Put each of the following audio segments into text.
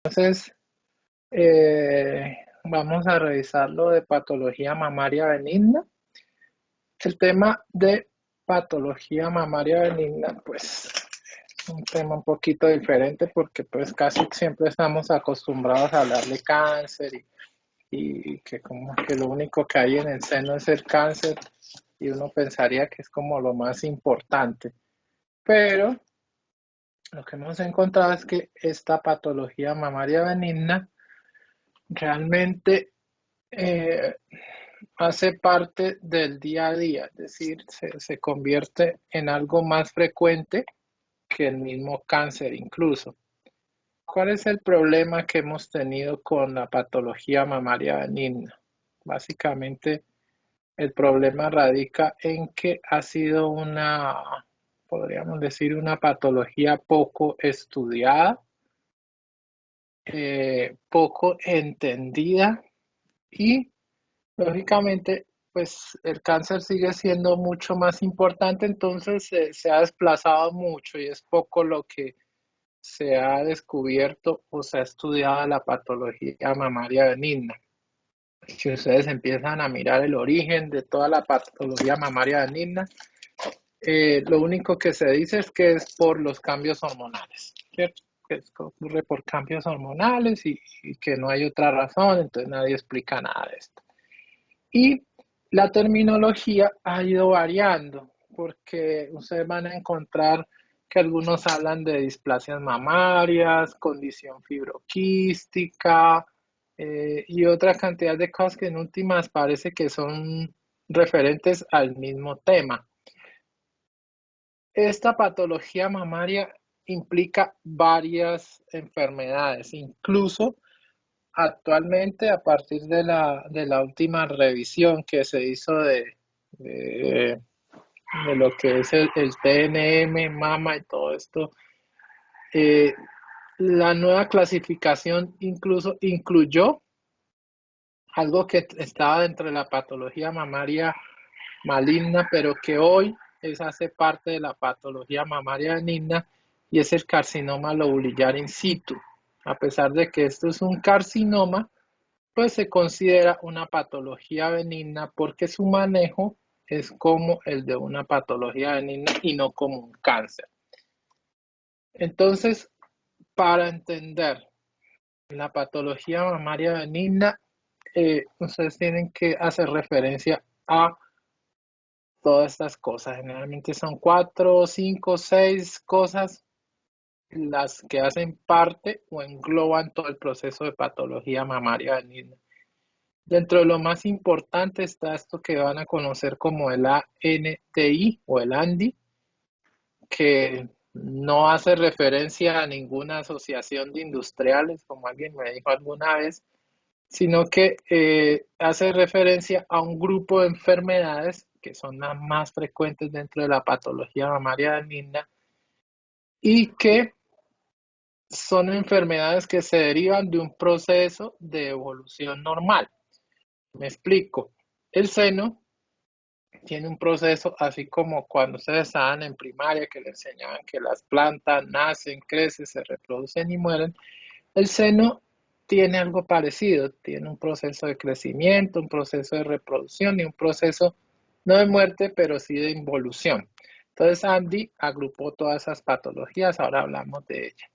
Entonces, vamos a revisar lo de patología mamaria benigna. El tema de patología mamaria benigna, pues, es un tema un poquito diferente porque pues casi siempre estamos acostumbrados a hablar de cáncer y que como que lo único que hay en el seno es el cáncer y uno pensaría que es como lo más importante. Pero lo que hemos encontrado es que esta patología mamaria benigna realmente eh, hace parte del día a día, es decir, se convierte en algo más frecuente que el mismo cáncer incluso. ¿Cuál es el problema que hemos tenido con la patología mamaria benigna? Básicamente, el problema radica en que ha sido podríamos decir, una patología poco estudiada, poco entendida y lógicamente, pues el cáncer sigue siendo mucho más importante, entonces se ha desplazado mucho y es poco lo que se ha descubierto o se ha estudiado la patología mamaria benigna. Si ustedes empiezan a mirar el origen de toda la patología mamaria benigna, lo único que se dice es que es por los cambios hormonales, ¿cierto? Que ocurre por cambios hormonales y que no hay otra razón, entonces nadie explica nada de esto. Y la terminología ha ido variando, porque ustedes van a encontrar que algunos hablan de displasias mamarias, condición fibroquística y otra cantidad de cosas que en últimas parece que son referentes al mismo tema. Esta patología mamaria implica varias enfermedades, incluso actualmente, a partir de la última revisión que se hizo de, de lo que es el TNM, mama y todo esto, eh, la nueva clasificación incluso incluyó algo que estaba dentro de la patología mamaria maligna, pero que hoy hace parte de la patología mamaria benigna y es el carcinoma lobulillar in situ. A pesar de que esto es un carcinoma, pues se considera una patología benigna porque su manejo es como el de una patología benigna y no como un cáncer. Entonces, para entender la patología mamaria benigna, ustedes tienen que hacer referencia a todas estas cosas. Generalmente son 4, 5, 6 cosas las que hacen parte o engloban todo el proceso de patología mamaria benigna. Dentro de lo más importante está esto que van a conocer como el ANTI o el ANDI, que no hace referencia a ninguna asociación de industriales, como alguien me dijo alguna vez, sino que hace referencia a un grupo de enfermedades que son las más frecuentes dentro de la patología mamaria benigna y que son enfermedades que se derivan de un proceso de evolución normal. Me explico. El seno tiene un proceso así como cuando ustedes estaban en primaria que le enseñaban que las plantas nacen, crecen, se reproducen y mueren. El seno tiene algo parecido, tiene un proceso de crecimiento, un proceso de reproducción y un proceso no de muerte, pero sí de involución. Entonces Andy agrupó todas esas patologías, ahora hablamos de ellas.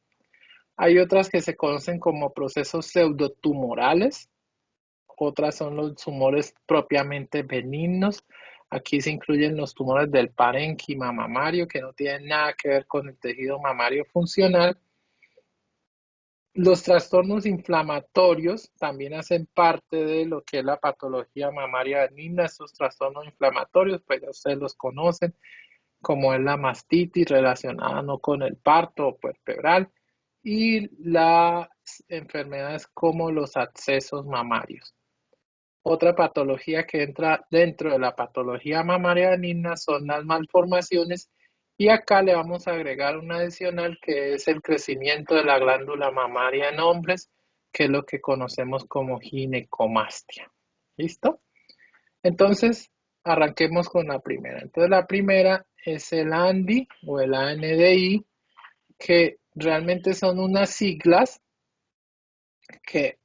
Hay otras que se conocen como procesos pseudotumorales, otras son los tumores propiamente benignos. Aquí se incluyen los tumores del parénquima mamario, que no tienen nada que ver con el tejido mamario funcional. Los trastornos inflamatorios también hacen parte de lo que es la patología mamaria benigna. Estos trastornos inflamatorios, pues ya ustedes los conocen, como es la mastitis relacionada no con el parto o puerpebral, y las enfermedades como los abscesos mamarios. Otra patología que entra dentro de la patología mamaria benigna son las malformaciones y acá le vamos a agregar un adicional que es el crecimiento de la glándula mamaria en hombres, que es lo que conocemos como ginecomastia. ¿Listo? Entonces, arranquemos con la primera. Entonces, la primera es el ANDI o el ANDI, que realmente son unas siglas que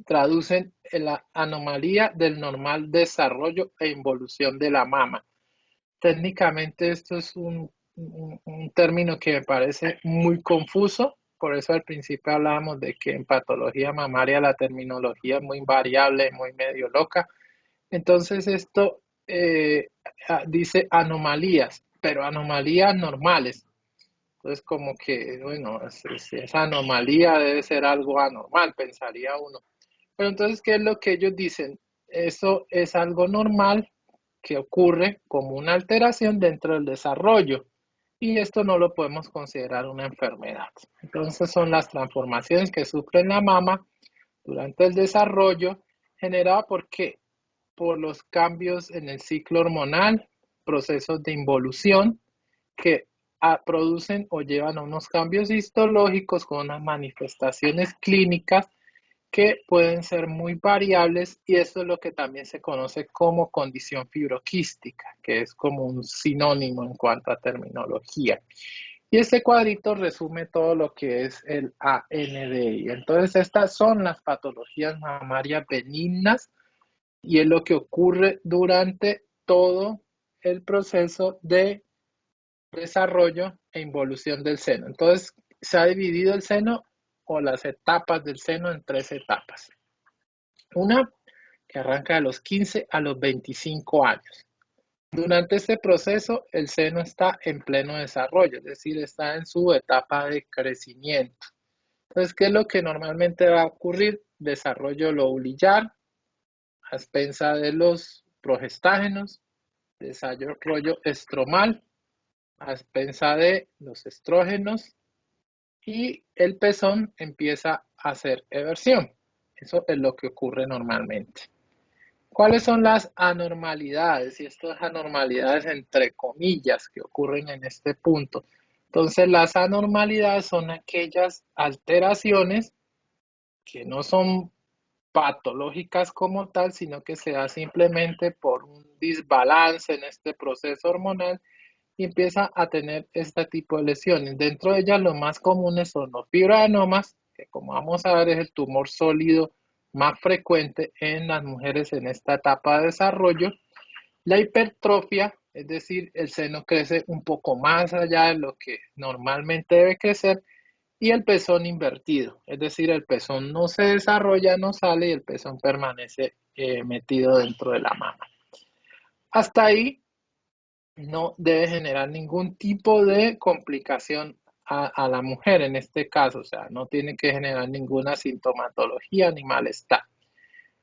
traducen la anomalía del normal desarrollo e involución de la mama. Técnicamente esto es un término que me parece muy confuso, por eso al principio hablábamos de que en patología mamaria la terminología es muy variable, muy medio loca. Entonces esto dice anomalías, pero anomalías normales. Entonces como que, bueno, si esa anomalía debe ser algo anormal, pensaría uno. Pero entonces, ¿qué es lo que ellos dicen? Eso es algo normal que ocurre como una alteración dentro del desarrollo y esto no lo podemos considerar una enfermedad. Entonces son las transformaciones que sufre la mama durante el desarrollo generada por los cambios en el ciclo hormonal, procesos de involución que producen o llevan a unos cambios histológicos con unas manifestaciones clínicas que pueden ser muy variables y esto es lo que también se conoce como condición fibroquística, que es como un sinónimo en cuanto a terminología. Y este cuadrito resume todo lo que es el ANDI. Entonces, estas son las patologías mamarias benignas y es lo que ocurre durante todo el proceso de desarrollo e involución del seno. Entonces, se ha dividido el seno o las etapas del seno en tres etapas. Una que arranca de los 15 a los 25 años. Durante este proceso, el seno está en pleno desarrollo, es decir, está en su etapa de crecimiento. Entonces, ¿qué es lo que normalmente va a ocurrir? Desarrollo lobulillar, a expensa de los progestágenos, desarrollo estromal, a expensa de los estrógenos, y el pezón empieza a hacer eversión. Eso es lo que ocurre normalmente. ¿Cuáles son las anormalidades? Y estas anormalidades entre comillas que ocurren en este punto. Entonces, las anormalidades son aquellas alteraciones que no son patológicas como tal, sino que se da simplemente por un desbalance en este proceso hormonal y empieza a tener este tipo de lesiones. Dentro de ellas, los más comunes son los fibroadenomas, que como vamos a ver es el tumor sólido más frecuente en las mujeres en esta etapa de desarrollo. La hipertrofia, es decir, el seno crece un poco más allá de lo que normalmente debe crecer, y el pezón invertido, es decir, el pezón no se desarrolla, no sale y el pezón permanece metido dentro de la mama. Hasta ahí no debe generar ningún tipo de complicación a la mujer en este caso, o sea, no tiene que generar ninguna sintomatología ni malestar.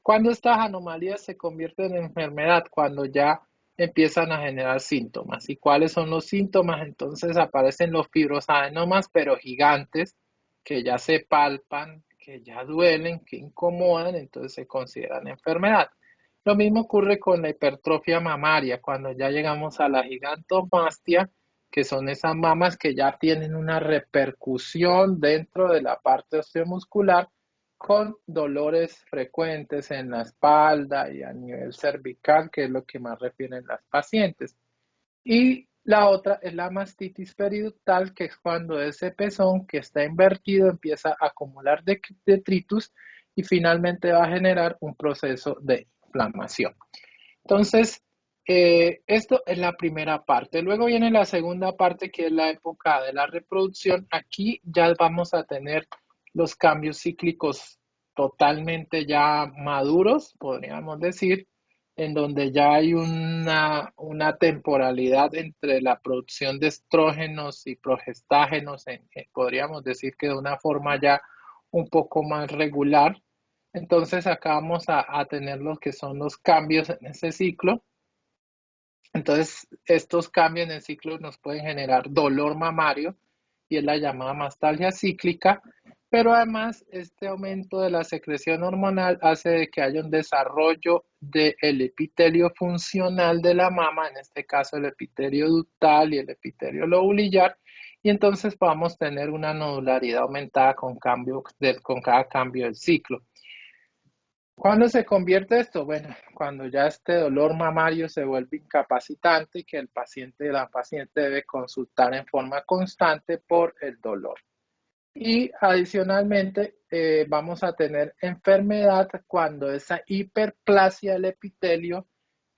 Cuando estas anomalías se convierten en enfermedad, cuando ya empiezan a generar síntomas. ¿Y cuáles son los síntomas? Entonces aparecen los fibroadenomas, pero gigantes, que ya se palpan, que ya duelen, que incomodan, entonces se consideran enfermedad. Lo mismo ocurre con la hipertrofia mamaria, cuando ya llegamos a la gigantomastia, que son esas mamas que ya tienen una repercusión dentro de la parte osteomuscular con dolores frecuentes en la espalda y a nivel cervical, que es lo que más refieren las pacientes. Y la otra es la mastitis periductal, que es cuando ese pezón que está invertido empieza a acumular detritus y finalmente va a generar un proceso de inflamación. Entonces, esto es la primera parte. Luego viene la segunda parte, que es la época de la reproducción. Aquí ya vamos a tener los cambios cíclicos totalmente ya maduros, podríamos decir, en donde ya hay una temporalidad entre la producción de estrógenos y progestágenos, podríamos decir que de una forma ya un poco más regular. Entonces acá vamos a tener lo que son los cambios en ese ciclo. Entonces estos cambios en el ciclo nos pueden generar dolor mamario y es la llamada mastalgia cíclica, pero además este aumento de la secreción hormonal hace de que haya un desarrollo del epitelio funcional de la mama, en este caso el epitelio ductal y el epitelio lobulillar, y entonces podamos tener una nodularidad aumentada con cada cambio del ciclo. ¿Cuándo se convierte esto? Bueno, cuando ya este dolor mamario se vuelve incapacitante y que el paciente, la paciente debe consultar en forma constante por el dolor. Y adicionalmente vamos a tener enfermedad cuando esa hiperplasia del epitelio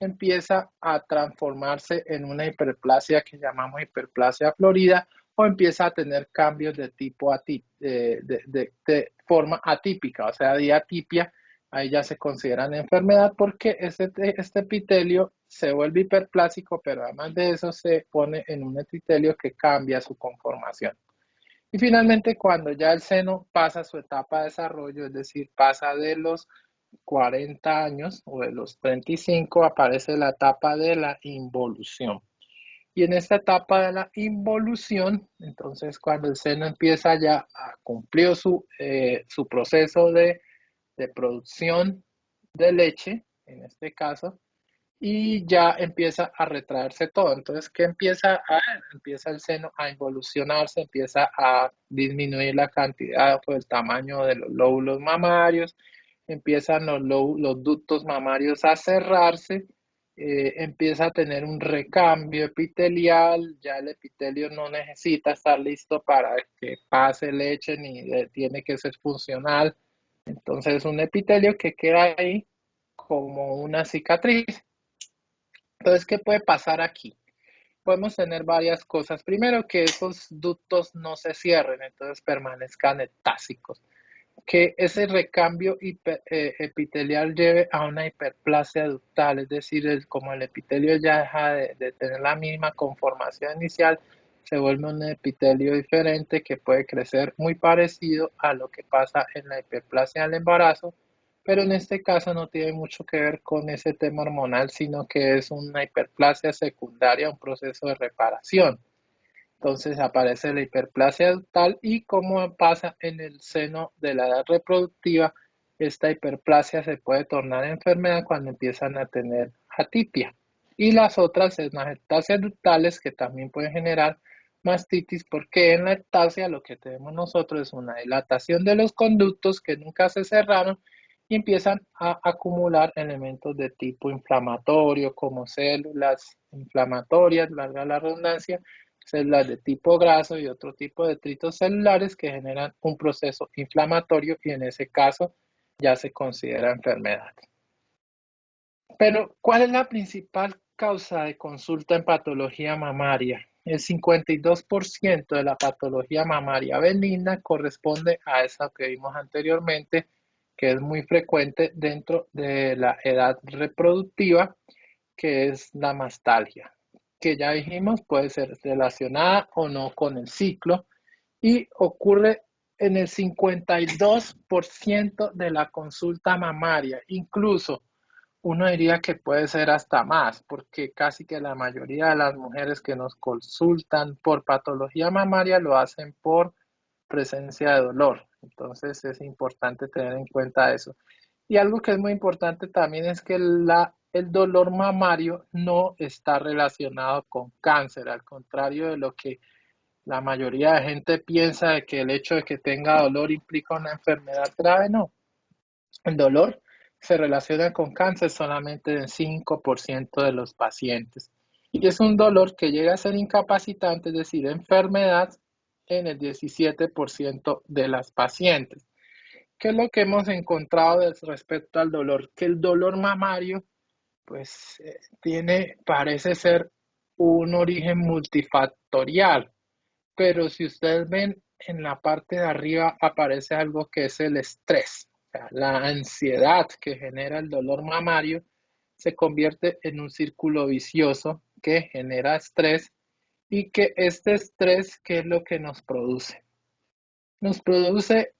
empieza a transformarse en una hiperplasia que llamamos hiperplasia florida o empieza a tener cambios de tipo de forma atípica, o sea, diatipia. Ahí ya se consideran enfermedad porque este epitelio se vuelve hiperplásico, pero además de eso se pone en un epitelio que cambia su conformación. Y finalmente, cuando ya el seno pasa su etapa de desarrollo, es decir, pasa de los 40 años o de los 35, aparece la etapa de la involución. Y en esta etapa de la involución, entonces cuando el seno empieza ya a cumplir su proceso de producción de leche, en este caso, y ya empieza a retraerse todo. Entonces, ¿qué empieza a Empieza el seno a involucionarse, empieza a disminuir la cantidad o el tamaño de los lóbulos mamarios, empiezan los ductos mamarios a cerrarse, empieza a tener un recambio epitelial, ya el epitelio no necesita estar listo para que pase leche tiene que ser funcional. Entonces, un epitelio que queda ahí como una cicatriz. Entonces, ¿qué puede pasar aquí? Podemos tener varias cosas. Primero, que esos ductos no se cierren, entonces permanezcan etásicos. Que ese recambio epitelial lleve a una hiperplasia ductal, es decir, como el epitelio ya deja de tener la misma conformación inicial, se vuelve un epitelio diferente que puede crecer muy parecido a lo que pasa en la hiperplasia del embarazo, pero en este caso no tiene mucho que ver con ese tema hormonal, sino que es una hiperplasia secundaria, un proceso de reparación. Entonces aparece la hiperplasia ductal y como pasa en el seno de la edad reproductiva, esta hiperplasia se puede tornar enfermedad cuando empiezan a tener atipia. Y las otras es las ectasias ductales que también pueden generar mastitis porque en la ectasia lo que tenemos nosotros es una dilatación de los conductos que nunca se cerraron y empiezan a acumular elementos de tipo inflamatorio como células inflamatorias, valga la redundancia, células de tipo graso y otro tipo de detritos celulares que generan un proceso inflamatorio y en ese caso ya se considera enfermedad. Pero, ¿cuál es la principal causa de consulta en patología mamaria? El 52% de la patología mamaria benigna corresponde a esa que vimos anteriormente, que es muy frecuente dentro de la edad reproductiva, que es la mastalgia, que ya dijimos puede ser relacionada o no con el ciclo y ocurre en el 52% de la consulta mamaria. Incluso uno diría que puede ser hasta más, porque casi que la mayoría de las mujeres que nos consultan por patología mamaria lo hacen por presencia de dolor. Entonces es importante tener en cuenta eso. Y algo que es muy importante también es que el dolor mamario no está relacionado con cáncer, al contrario de lo que la mayoría de gente piensa de que el hecho de que tenga dolor implica una enfermedad grave, no. El dolor se relaciona con cáncer solamente en 5% de los pacientes. Y es un dolor que llega a ser incapacitante, es decir, enfermedad en el 17% de las pacientes. ¿Qué es lo que hemos encontrado respecto al dolor? Que el dolor mamario, pues, parece ser un origen multifactorial, pero si ustedes ven en la parte de arriba aparece algo que es el estrés, o sea, la ansiedad que genera el dolor mamario se convierte en un círculo vicioso que genera estrés y que este estrés, ¿qué es lo que nos produce? Nos produce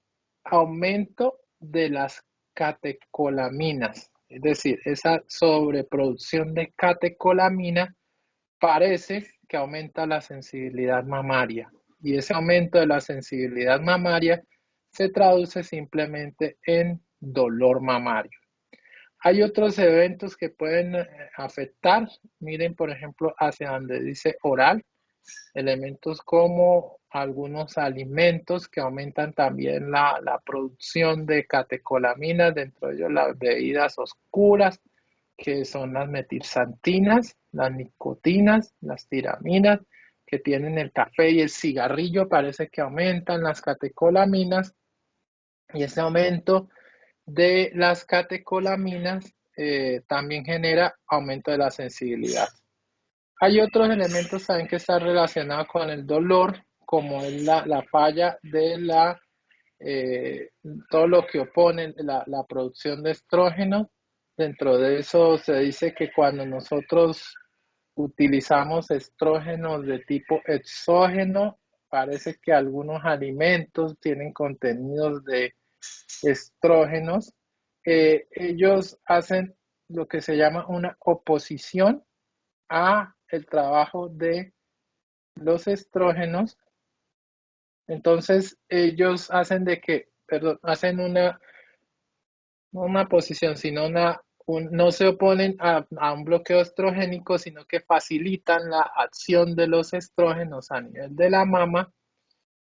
aumento de las catecolaminas, es decir, esa sobreproducción de catecolamina parece que aumenta la sensibilidad mamaria y ese aumento de la sensibilidad mamaria se traduce simplemente en dolor mamario. Hay otros eventos que pueden afectar, miren por ejemplo hacia donde dice oral, elementos como algunos alimentos que aumentan también la producción de catecolaminas, dentro de ellos las bebidas oscuras, que son las metilxantinas, las nicotinas, las tiraminas, que tienen el café y el cigarrillo, parece que aumentan las catecolaminas, y ese aumento de las catecolaminas también genera aumento de la sensibilidad. Hay otros elementos también que están relacionados con el dolor, como es la falla de todo lo que opone la producción de estrógeno. Dentro de eso se dice que cuando nosotros utilizamos estrógenos de tipo exógeno, parece que algunos alimentos tienen contenidos de estrógenos. Ellos hacen lo que se llama una oposición a el trabajo de los estrógenos. Entonces ellos hacen hacen una posición, sino no se oponen a un bloqueo estrogénico, sino que facilitan la acción de los estrógenos a nivel de la mama,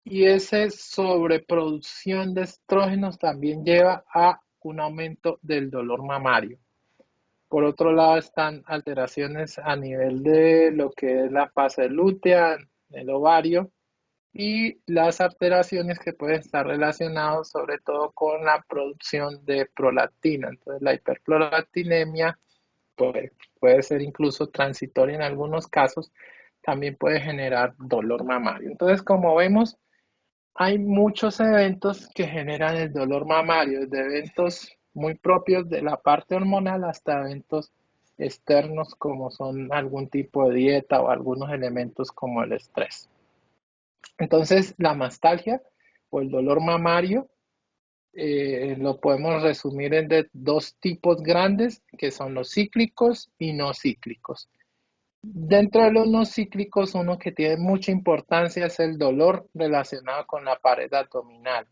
y esa sobreproducción de estrógenos también lleva a un aumento del dolor mamario. Por otro lado están alteraciones a nivel de lo que es la fase lútea, el ovario, y las alteraciones que pueden estar relacionadas sobre todo con la producción de prolactina. Entonces la hiperprolactinemia puede ser incluso transitoria en algunos casos, también puede generar dolor mamario. Entonces, como vemos, hay muchos eventos que generan el dolor mamario, desde eventos muy propios de la parte hormonal hasta eventos externos como son algún tipo de dieta o algunos elementos como el estrés. Entonces, la mastalgia o el dolor mamario lo podemos resumir en dos tipos grandes, que son los cíclicos y no cíclicos. Dentro de los no cíclicos, uno que tiene mucha importancia es el dolor relacionado con la pared abdominal.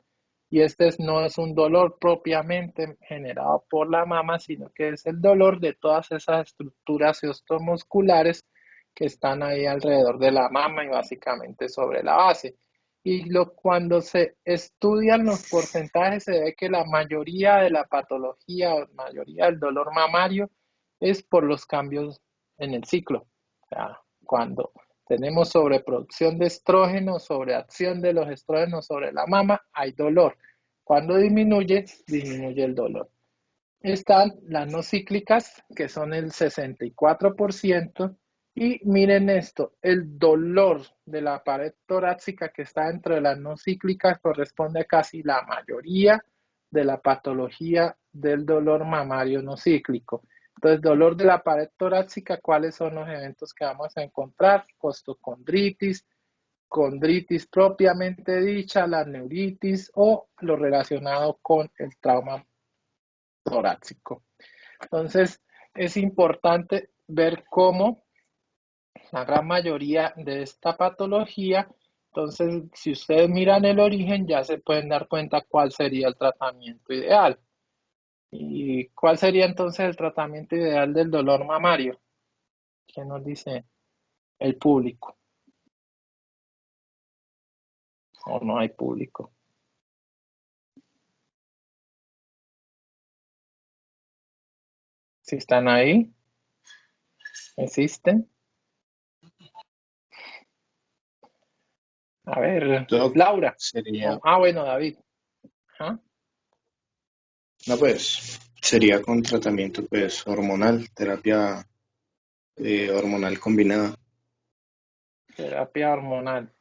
Y no es un dolor propiamente generado por la mama, sino que es el dolor de todas esas estructuras osteomusculares que están ahí alrededor de la mama y básicamente sobre la base. Cuando se estudian los porcentajes, se ve que la mayoría de la patología o la mayoría del dolor mamario es por los cambios en el ciclo. O sea, cuando tenemos sobreproducción de estrógenos, sobreacción de los estrógenos sobre la mama, hay dolor. Cuando disminuye el dolor. Están las no cíclicas, que son el 64%, y miren esto, el dolor de la pared torácica que está dentro de las no cíclicas corresponde a casi la mayoría de la patología del dolor mamario no cíclico. Entonces, dolor de la pared torácica, ¿cuáles son los eventos que vamos a encontrar? Costocondritis, condritis propiamente dicha, la neuritis o lo relacionado con el trauma torácico. Entonces, es importante ver cómo la gran mayoría de esta patología, entonces, si ustedes miran el origen, ya se pueden dar cuenta cuál sería el tratamiento ideal. ¿Y cuál sería entonces el tratamiento ideal del dolor mamario? ¿Qué nos dice el público? ¿O no hay público? Si están ahí, existen. A ver, Doc, Laura. sería, Bueno, David. Ajá. no pues, sería con tratamiento pues hormonal, terapia hormonal combinada. Terapia hormonal.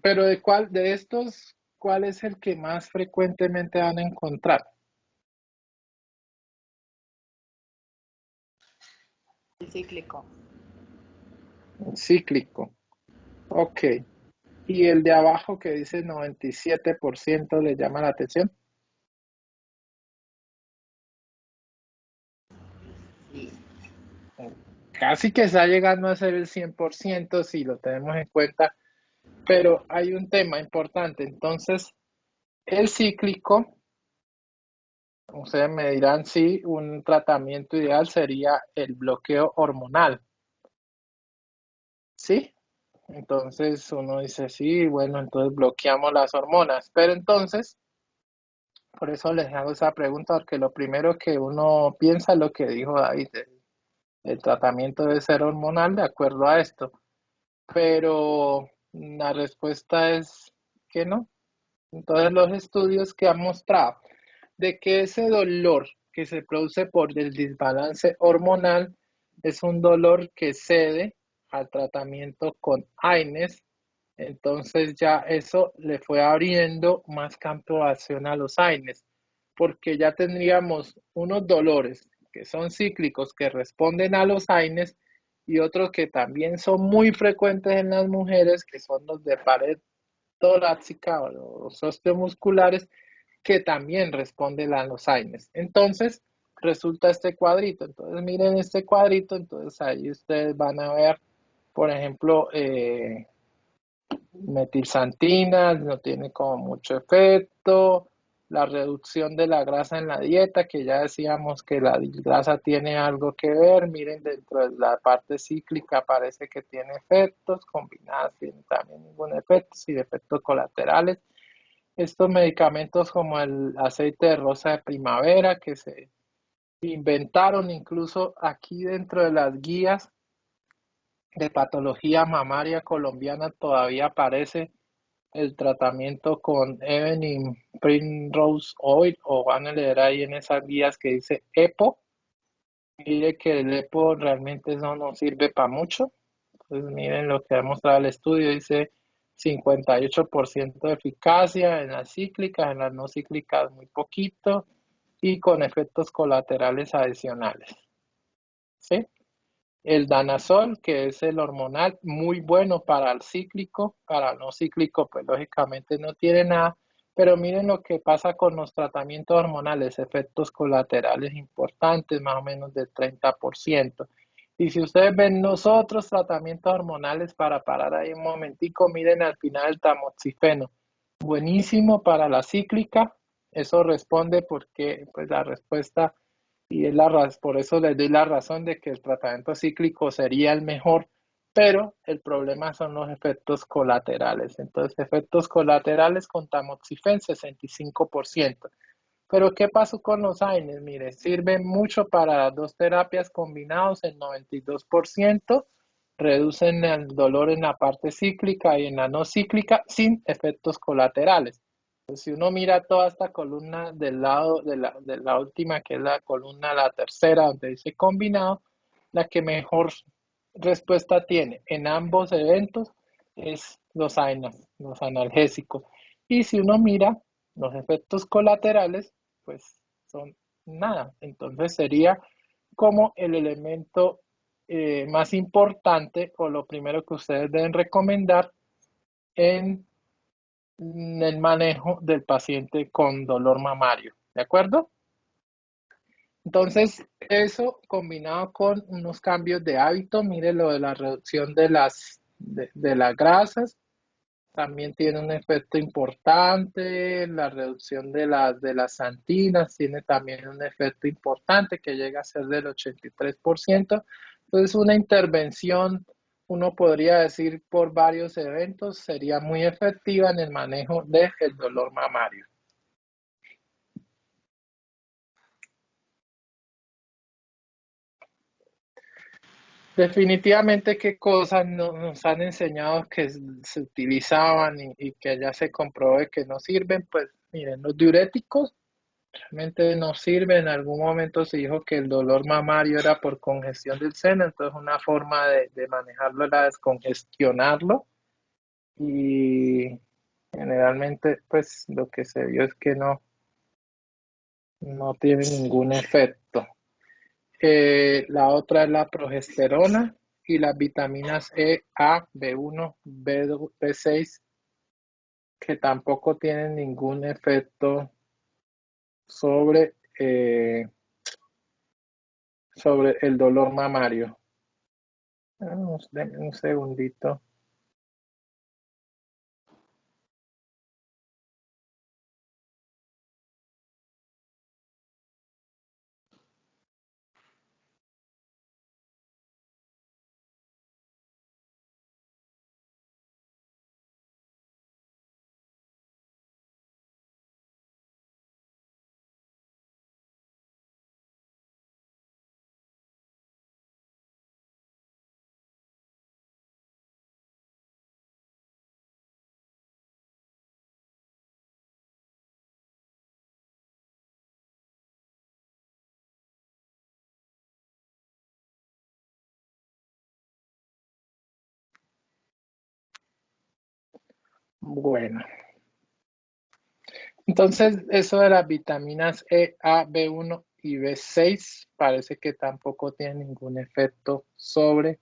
Pero de estos, ¿cuál es el que más frecuentemente van a encontrar? El cíclico. Cíclico. Ok. ¿Y el de abajo que dice 97% le llama la atención? Sí. Casi que está llegando a ser el 100% si lo tenemos en cuenta, pero hay un tema importante. Entonces, el cíclico, ustedes me dirán si un tratamiento ideal sería el bloqueo hormonal. ¿Sí? Entonces uno dice, sí, bueno, entonces bloqueamos las hormonas. Pero entonces, por eso les hago esa pregunta, porque lo primero que uno piensa es lo que dijo David, el tratamiento debe ser hormonal de acuerdo a esto. pero la respuesta es que no. Entonces los estudios que han mostrado de que ese dolor que se produce por el desbalance hormonal es un dolor que cede al tratamiento con AINES, entonces ya eso le fue abriendo más campo de acción a los AINES, porque ya tendríamos unos dolores que son cíclicos que responden a los AINES y otros que también son muy frecuentes en las mujeres, que son los de pared torácica o los osteomusculares, que también responden a los AINES. Entonces, resulta este cuadrito. Entonces, miren este cuadrito. Entonces, ahí ustedes van a ver, por ejemplo, metilsantinas, no tiene como mucho efecto. La reducción de la grasa en la dieta, que ya decíamos que la grasa tiene algo que ver. Miren, dentro de la parte cíclica parece que tiene efectos, combinadas tiene también ningún efecto, sin efectos colaterales. Estos medicamentos como el aceite de rosa de primavera que se inventaron incluso aquí dentro de las guías de patología mamaria colombiana todavía aparece el tratamiento con Evening Primrose Oil, o van a leer ahí en esas guías que dice EPO. Mire que el EPO realmente eso no sirve para mucho. Pues miren lo que ha mostrado el estudio, dice 58% de eficacia en las cíclicas, en las no cíclicas muy poquito y con efectos colaterales adicionales. ¿Sí? El danazol, que es el hormonal, muy bueno para el cíclico, para el no cíclico, pues lógicamente no tiene nada, pero miren lo que pasa con los tratamientos hormonales, efectos colaterales importantes, más o menos del 30%. Y si ustedes ven los otros tratamientos hormonales, para parar ahí un momentico, miren al final el tamoxifeno, buenísimo para la cíclica, eso responde porque pues la respuesta y es por eso les doy la razón de que el tratamiento cíclico sería el mejor, pero el problema son los efectos colaterales. Entonces, efectos colaterales con tamoxifen 65%. Pero ¿qué pasó con los AINES? Mire, sirven mucho para las dos terapias combinados en 92%, reducen el dolor en la parte cíclica y en la no cíclica sin efectos colaterales. Si uno mira toda esta columna del lado de la última, que es la columna, la tercera, donde dice combinado, la que mejor respuesta tiene en ambos eventos es los AINES, los analgésicos. Y si uno mira los efectos colaterales, pues son nada. Entonces sería como el elemento más importante o lo primero que ustedes deben recomendar en el manejo del paciente con dolor mamario. ¿De acuerdo? Entonces, eso combinado con unos cambios de hábito, mire lo de la reducción de las grasas, también tiene un efecto importante, la reducción de las santinas tiene también un efecto importante que llega a ser del 83%. Entonces, una intervención, uno podría decir por varios eventos, sería muy efectiva en el manejo del dolor mamario. Definitivamente qué cosas nos han enseñado que se utilizaban y que ya se comprobó que no sirven, pues miren, los diuréticos realmente no sirven. En algún momento se dijo que el dolor mamario era por congestión del seno, entonces una forma de manejarlo era descongestionarlo y generalmente pues lo que se vio es que no tiene ningún efecto. La otra es la progesterona y las vitaminas E, A, B1, B6, que tampoco tienen ningún efecto sobre, sobre el dolor mamario. Denme un segundito. Bueno, entonces eso de las vitaminas E, A, B1 y B6 parece que tampoco tiene ningún efecto sobre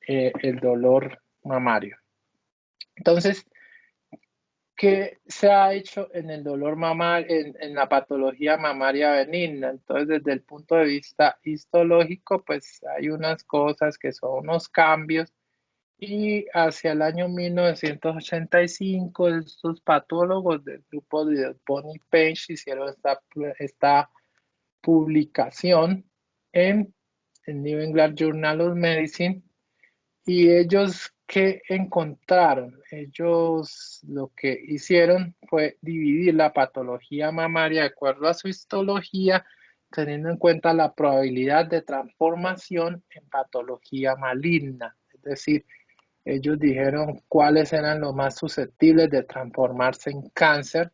el dolor mamario. Entonces, ¿qué se ha hecho en el dolor mamario, en la patología mamaria benigna? Entonces, desde el punto de vista histológico, pues hay unas cosas que son unos cambios. Y hacia el año 1985, estos patólogos del grupo de Bonnie Page hicieron esta publicación en el New England Journal of Medicine. ¿Y ellos qué encontraron? Ellos lo que hicieron fue dividir la patología mamaria de acuerdo a su histología, teniendo en cuenta la probabilidad de transformación en patología maligna. Es decir, ellos dijeron cuáles eran los más susceptibles de transformarse en cáncer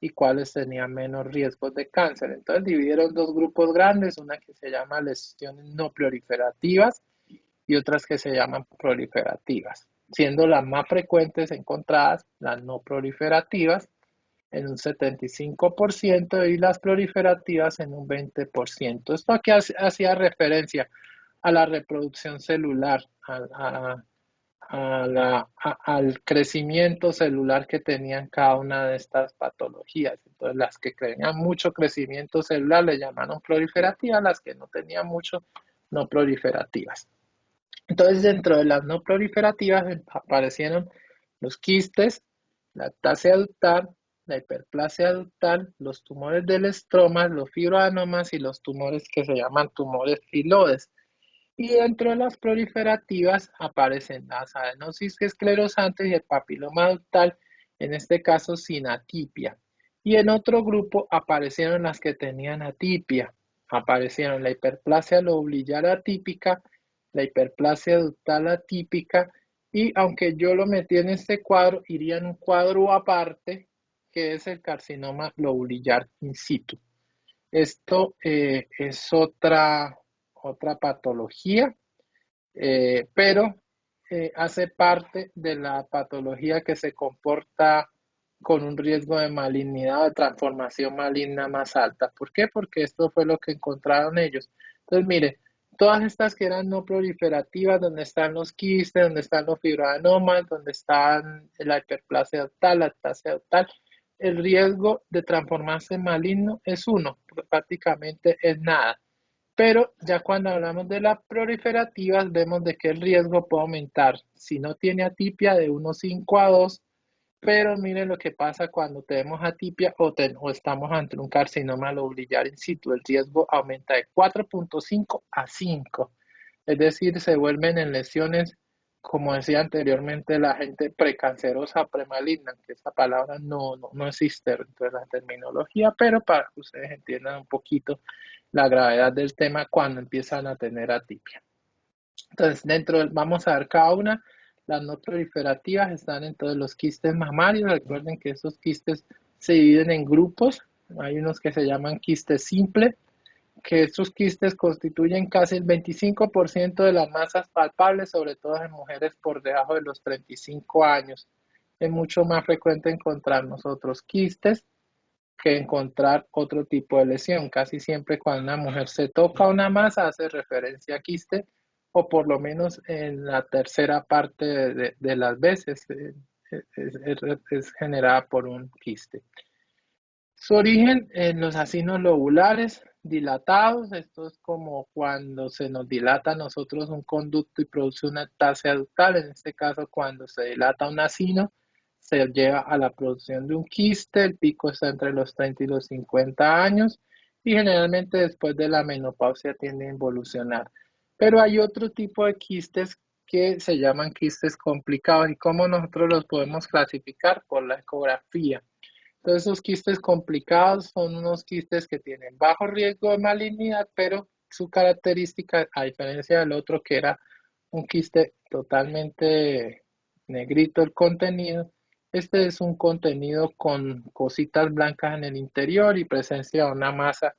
y cuáles tenían menos riesgos de cáncer. Entonces dividieron dos grupos grandes, una que se llama lesiones no proliferativas y otras que se llaman proliferativas, siendo las más frecuentes encontradas las no proliferativas en un 75% y las proliferativas en un 20%. Esto aquí hacía referencia a la reproducción celular, al crecimiento celular que tenían cada una de estas patologías. Entonces, las que tenían mucho crecimiento celular le llamaron proliferativas, las que no tenían mucho, no proliferativas. Entonces, dentro de las no proliferativas aparecieron los quistes, la ataxia ductal, la hiperplasia ductal, los tumores del estroma, los fibroadenomas y los tumores que se llaman tumores filoides. Y dentro de las proliferativas aparecen las adenosis esclerosantes y el papiloma ductal, en este caso sin atipia. Y en otro grupo aparecieron las que tenían atipia. Aparecieron la hiperplasia lobular atípica, la hiperplasia ductal atípica, y aunque yo lo metí en este cuadro, iría en un cuadro aparte, que es el carcinoma lobular in situ. Esto es otra patología, pero hace parte de la patología que se comporta con un riesgo de malignidad o de transformación maligna más alta. ¿Por qué? Porque esto fue lo que encontraron ellos. Entonces, mire, todas estas que eran no proliferativas, donde están los quistes, donde están los fibroadenomas, donde están la hiperplasia ductal, la ataxia ductal, el riesgo de transformarse en maligno es 1, prácticamente es nada. Pero ya cuando hablamos de las proliferativas, vemos de que el riesgo puede aumentar. Si no tiene atipia, de 1,5 a 2, pero miren lo que pasa cuando tenemos atipia o estamos ante un carcinoma lobular in situ. El riesgo aumenta de 4,5 a 5. Es decir, se vuelven en lesiones, como decía anteriormente, la gente precancerosa, premaligna, que esa palabra no existe dentro de la terminología, pero para que ustedes entiendan un poquito la gravedad del tema cuando empiezan a tener atipia. Entonces, vamos a ver cada una. Las no proliferativas están en todos los quistes mamarios. Recuerden que esos quistes se dividen en grupos. Hay unos que se llaman quistes simples, que estos quistes constituyen casi el 25% de las masas palpables, sobre todo en mujeres por debajo de los 35 años. Es mucho más frecuente encontrar nosotros quistes que encontrar otro tipo de lesión. Casi siempre cuando una mujer se toca una masa hace referencia a quiste, o por lo menos en la tercera parte de las veces es generada por un quiste. Su origen en los acinos lobulares dilatados. Esto es como cuando se nos dilata a nosotros un conducto y produce una ataxia ductal. En este caso, cuando se dilata un acino, se lleva a la producción de un quiste. El pico está entre los 30 y los 50 años y generalmente después de la menopausia tiende a evolucionar. Pero hay otro tipo de quistes que se llaman quistes complicados. ¿Y cómo nosotros los podemos clasificar? Por la ecografía. Entonces, esos quistes complicados son unos quistes que tienen bajo riesgo de malignidad, pero su característica, a diferencia del otro que era un quiste totalmente negrito el contenido, este es un contenido con cositas blancas en el interior y presencia de una masa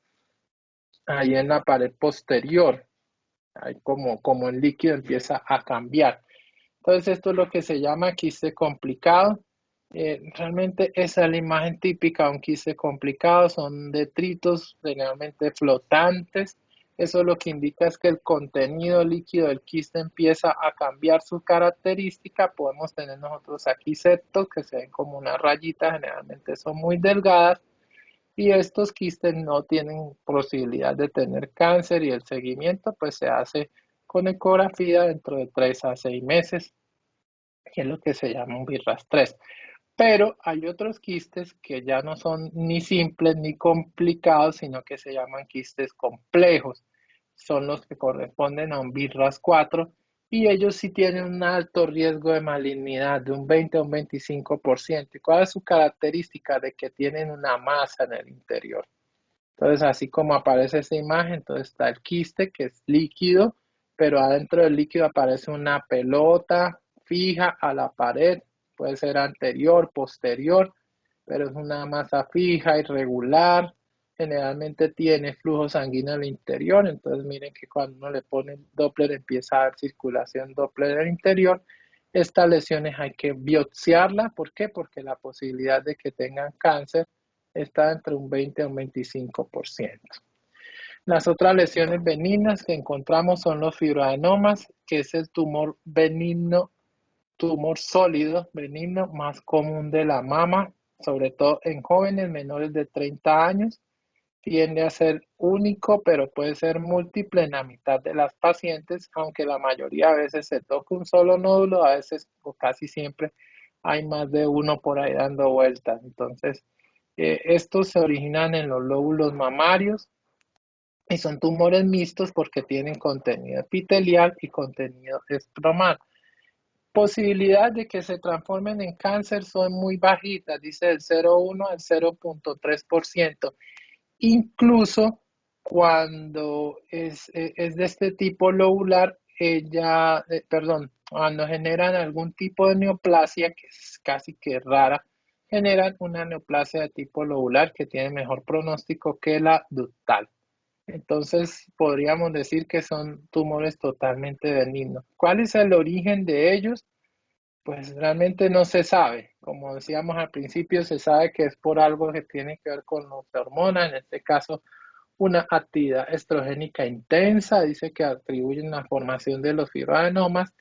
ahí en la pared posterior. Ahí como el líquido empieza a cambiar. Entonces, esto es lo que se llama quiste complicado. Realmente esa es la imagen típica de un quiste complicado, son detritos generalmente flotantes. Eso lo que indica es que el contenido líquido del quiste empieza a cambiar su característica. Podemos tener nosotros aquí septos que se ven como una rayita, generalmente son muy delgadas y estos quistes no tienen posibilidad de tener cáncer y el seguimiento pues se hace con ecografía dentro de 3 a 6 meses, que es lo que se llama un BIRAS 3. Pero hay otros quistes que ya no son ni simples ni complicados, sino que se llaman quistes complejos. Son los que corresponden a un BIRAS 4 y ellos sí tienen un alto riesgo de malignidad de un 20 a un 25%. ¿Y cuál es su característica? De que tienen una masa en el interior. Entonces, así como aparece esa imagen, entonces está el quiste que es líquido, pero adentro del líquido aparece una pelota fija a la pared, puede ser anterior, posterior, pero es una masa fija, irregular, generalmente tiene flujo sanguíneo al interior, entonces miren que cuando uno le pone Doppler empieza a haber circulación Doppler en el interior. Estas lesiones hay que biopsiarlas, ¿por qué? Porque la posibilidad de que tengan cáncer está entre un 20 a un 25%. Las otras lesiones benignas que encontramos son los fibroadenomas, que es el tumor benigno, tumor sólido benigno más común de la mama, sobre todo en jóvenes menores de 30 años. Tiende a ser único, pero puede ser múltiple en la mitad de las pacientes, aunque la mayoría de veces se toca un solo nódulo, a veces o casi siempre hay más de uno por ahí dando vueltas. Entonces, estos se originan en los lóbulos mamarios y son tumores mixtos porque tienen contenido epitelial y contenido estromal. Posibilidad de que se transformen en cáncer son muy bajitas, dice del 0,1 al 0,3%. Incluso cuando es de este tipo lobular, cuando generan algún tipo de neoplasia, que es casi que rara, generan una neoplasia de tipo lobular que tiene mejor pronóstico que la ductal. Entonces, podríamos decir que son tumores totalmente benignos. ¿Cuál es el origen de ellos? Pues realmente no se sabe. Como decíamos al principio, se sabe que es por algo que tiene que ver con nuestra hormona, en este caso una actividad estrogénica intensa, dice que atribuyen la formación de los fibroadenomas.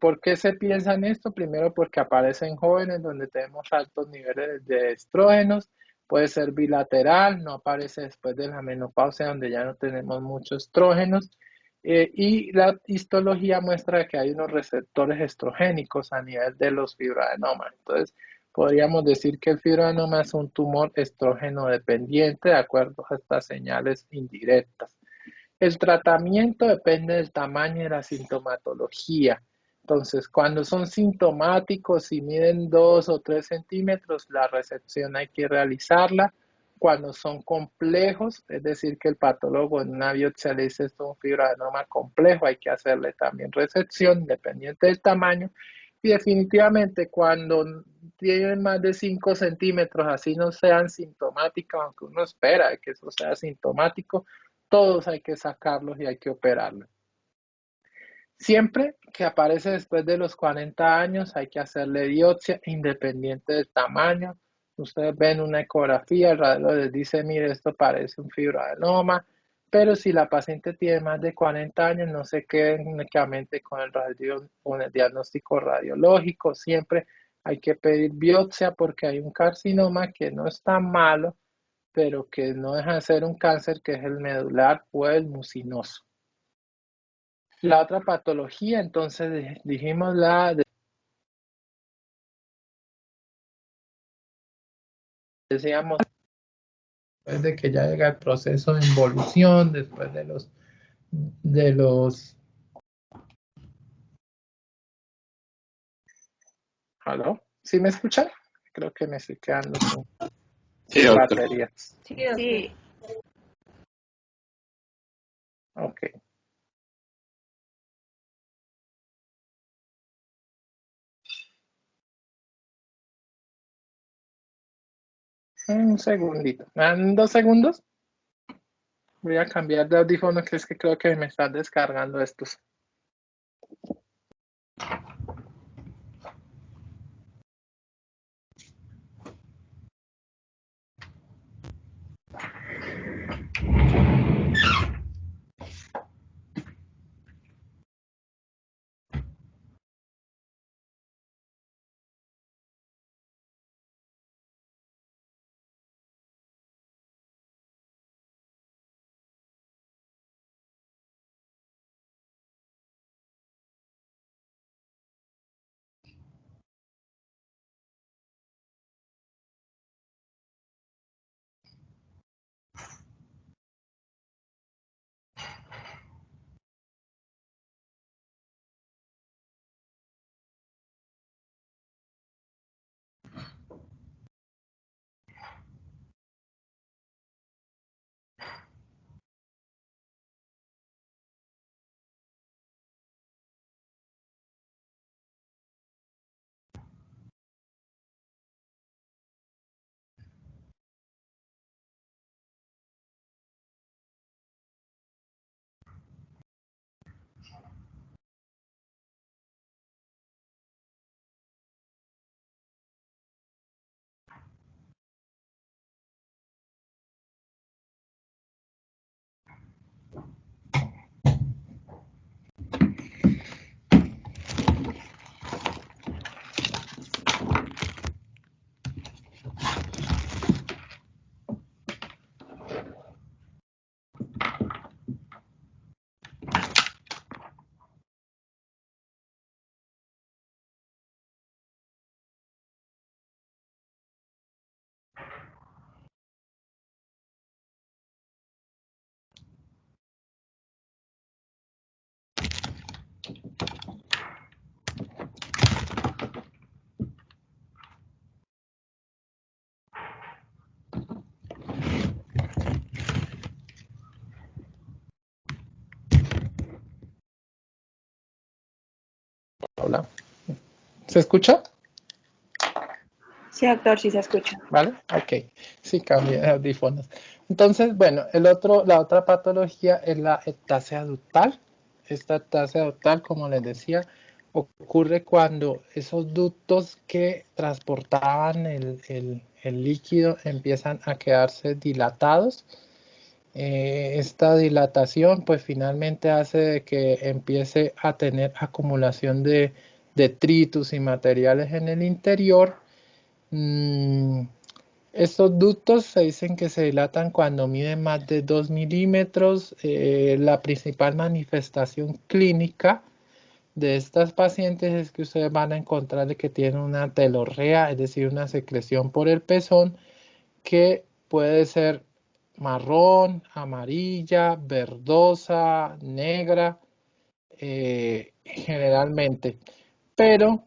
¿Por qué se piensa en esto? Primero porque aparecen jóvenes donde tenemos altos niveles de estrógenos, puede ser bilateral, no aparece después de la menopausia donde ya no tenemos muchos estrógenos. Y la histología muestra que hay unos receptores estrogénicos a nivel de los fibroadenomas. Entonces, podríamos decir que el fibroadenoma es un tumor estrógeno dependiente de acuerdo a estas señales indirectas. El tratamiento depende del tamaño y la sintomatología. Entonces, cuando son sintomáticos y miden 2 o 3 centímetros, la resección hay que realizarla. Cuando son complejos, es decir, que el patólogo en una biopsia le dice esto es un fibroadenoma complejo, hay que hacerle también resección, dependiente del tamaño. Y definitivamente cuando tienen más de 5 centímetros, así no sean sintomáticos, aunque uno espera que eso sea sintomático, todos hay que sacarlos y hay que operarlos. Siempre que aparece después de los 40 años hay que hacerle biopsia independiente del tamaño. Ustedes ven una ecografía, el radiólogo les dice, mire, esto parece un fibroadenoma, pero si la paciente tiene más de 40 años, no se queden únicamente con el diagnóstico radiológico. Siempre hay que pedir biopsia porque hay un carcinoma que no es tan malo, pero que no deja de ser un cáncer, que es el medular o el mucinoso. La otra patología, entonces dijimos decíamos, después de que ya llega el proceso de involución, después de los, ¿aló? ¿Sí me escuchan? Creo que me estoy quedando Sí, sin doctor. batería. Sí. Ok. Un segundito. ¿Me dan 2 segundos? Voy a cambiar de audífono, que es que creo que me están descargando estos. Hola. ¿Se escucha? Sí, doctor, sí se escucha. ¿Vale? Ok. Sí, cambié de audífonos. Entonces, bueno, la otra patología es la ectasia ductal. Esta ectasia ductal, como les decía, ocurre cuando esos ductos que transportaban el líquido empiezan a quedarse dilatados. Esta dilatación pues finalmente hace de que empiece a tener acumulación de detritus y materiales en el interior. Estos ductos se dicen que se dilatan cuando miden más de 2 milímetros. La principal manifestación clínica de estas pacientes es que ustedes van a encontrar de que tienen una telorrea, es decir, una secreción por el pezón que puede ser marrón, amarilla, verdosa, negra, generalmente. Pero